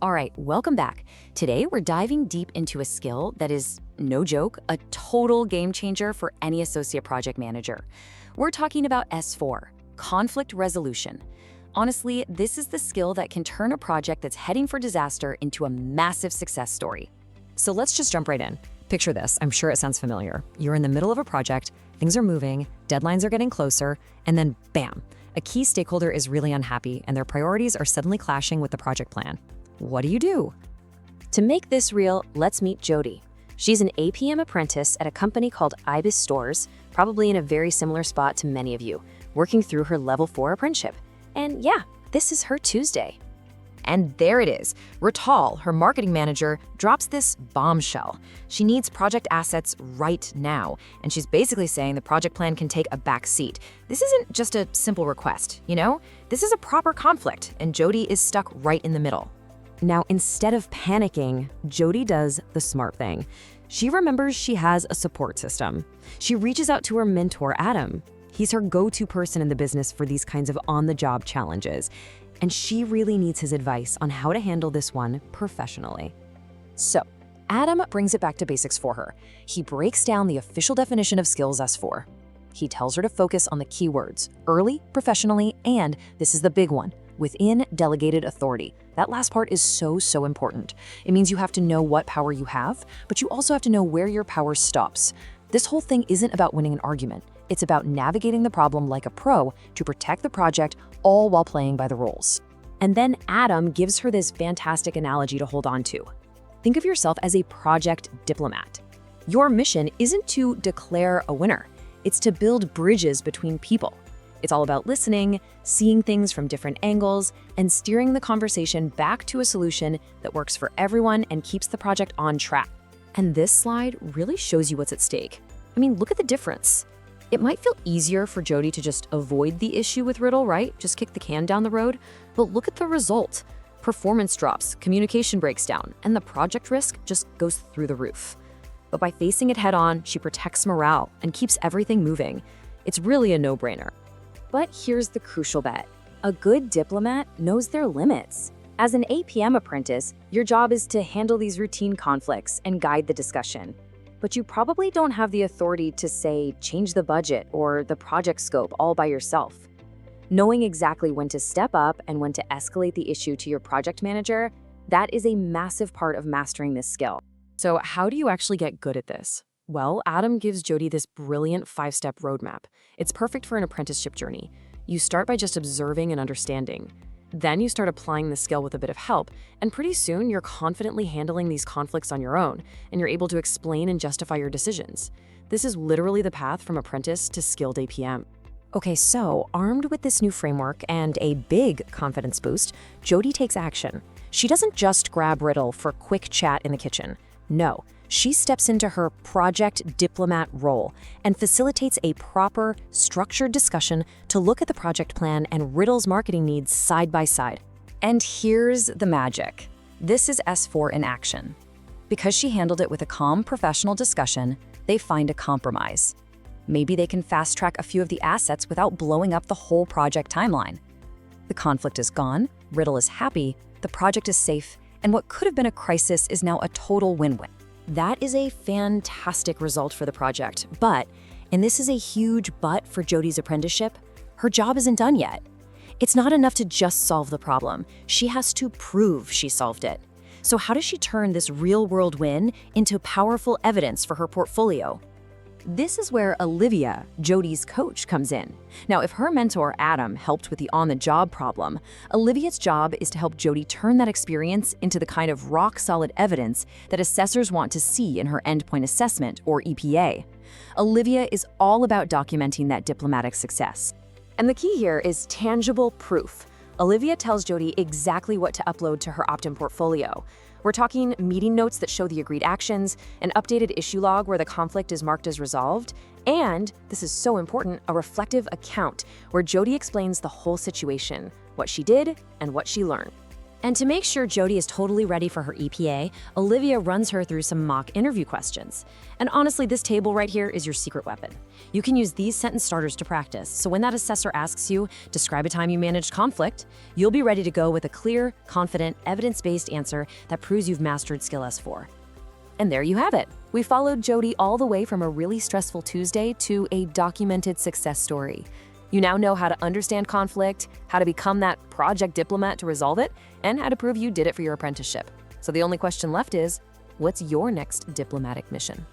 All right, welcome back. Today, we're diving deep into a skill that is, no joke, a total game changer for any associate project manager. We're talking about S4, conflict resolution. Honestly, this is the skill that can turn a project that's heading for disaster into a massive success story. So let's just jump right in. Picture this, I'm sure it sounds familiar. You're in the middle of a project, things are moving, deadlines are getting closer, and then bam, a key stakeholder is really unhappy and their priorities are suddenly clashing with the project plan. What do you do? To make this real, let's meet Jody. She's an APM apprentice at a company called Ibis Stores, probably in a very similar spot to many of you, working through her level 4 apprenticeship. And yeah, this is her Tuesday. And there it is. Rital, her marketing manager, drops this bombshell. She needs project assets right now, and she's basically saying the project plan can take a back seat. This isn't just a simple request, you know? This is a proper conflict, and Jody is stuck right in the middle. Now, instead of panicking, Jody does the smart thing. She remembers she has a support system. She reaches out to her mentor, Adam. He's her go-to person in the business for these kinds of on-the-job challenges, and she really needs his advice on how to handle this one professionally. So, Adam brings it back to basics for her. He breaks down the official definition of skills S4. He tells her to focus on the keywords, early, professionally, and this is the big one, within delegated authority. That last part is so important. It means you have to know what power you have, but you also have to know where your power stops. This whole thing isn't about winning an argument. It's about navigating the problem like a pro to protect the project, all while playing by the rules. And then Adam gives her this fantastic analogy to hold on to. Think of yourself as a project diplomat. Your mission isn't to declare a winner. It's to build bridges between people. It's all about listening, seeing things from different angles, and steering the conversation back to a solution that works for everyone and keeps the project on track. And this slide really shows you what's at stake. I mean, look at the difference. It might feel easier for Jody to just avoid the issue with Riddle, right? Just kick the can down the road. But look at the result. Performance drops, communication breaks down, and the project risk just goes through the roof. But by facing it head on, she protects morale and keeps everything moving. It's really a no-brainer. But here's the crucial bet. A good diplomat knows their limits. As an APM apprentice, your job is to handle these routine conflicts and guide the discussion. But you probably don't have the authority to say, change the budget or the project scope all by yourself. Knowing exactly when to step up and when to escalate the issue to your project manager, that is a massive part of mastering this skill. So how do you actually get good at this? Well, Adam gives Jody this brilliant 5-step roadmap. It's perfect for an apprenticeship journey. You start by just observing and understanding. Then you start applying the skill with a bit of help, and pretty soon you're confidently handling these conflicts on your own, and you're able to explain and justify your decisions. This is literally the path from apprentice to skilled APM. Okay, so armed with this new framework and a big confidence boost, Jody takes action. She doesn't just grab Riddle for a quick chat in the kitchen. No, she steps into her project diplomat role and facilitates a proper, structured discussion to look at the project plan and Riddle's marketing needs side by side. And here's the magic. This is S4 in action. Because she handled it with a calm, professional discussion, they find a compromise. Maybe they can fast-track a few of the assets without blowing up the whole project timeline. The conflict is gone, Riddle is happy, the project is safe, and what could have been a crisis is now a total win-win. That is a fantastic result for the project, but, and this is a huge but for Jody's apprenticeship, her job isn't done yet. It's not enough to just solve the problem. She has to prove she solved it. So how does she turn this real-world win into powerful evidence for her portfolio? This is where Olivia, Jody's coach, comes in. Now, if her mentor, Adam, helped with the on-the-job problem, Olivia's job is to help Jody turn that experience into the kind of rock-solid evidence that assessors want to see in her endpoint assessment, or EPA. Olivia is all about documenting that diplomatic success. And the key here is tangible proof. Olivia tells Jody exactly what to upload to her opt-in portfolio. We're talking meeting notes that show the agreed actions, an updated issue log where the conflict is marked as resolved, and, this is so important, a reflective account where Jody explains the whole situation, what she did and what she learned. And to make sure Jody is totally ready for her EPA, Olivia runs her through some mock interview questions. And honestly, this table right here is your secret weapon. You can use these sentence starters to practice, so when that assessor asks you, describe a time you managed conflict, you'll be ready to go with a clear, confident, evidence-based answer that proves you've mastered skill S4. And there you have it. We followed Jody all the way from a really stressful Tuesday to a documented success story. You now know how to understand conflict, how to become that project diplomat to resolve it, and how to prove you did it for your apprenticeship. So the only question left is, what's your next diplomatic mission?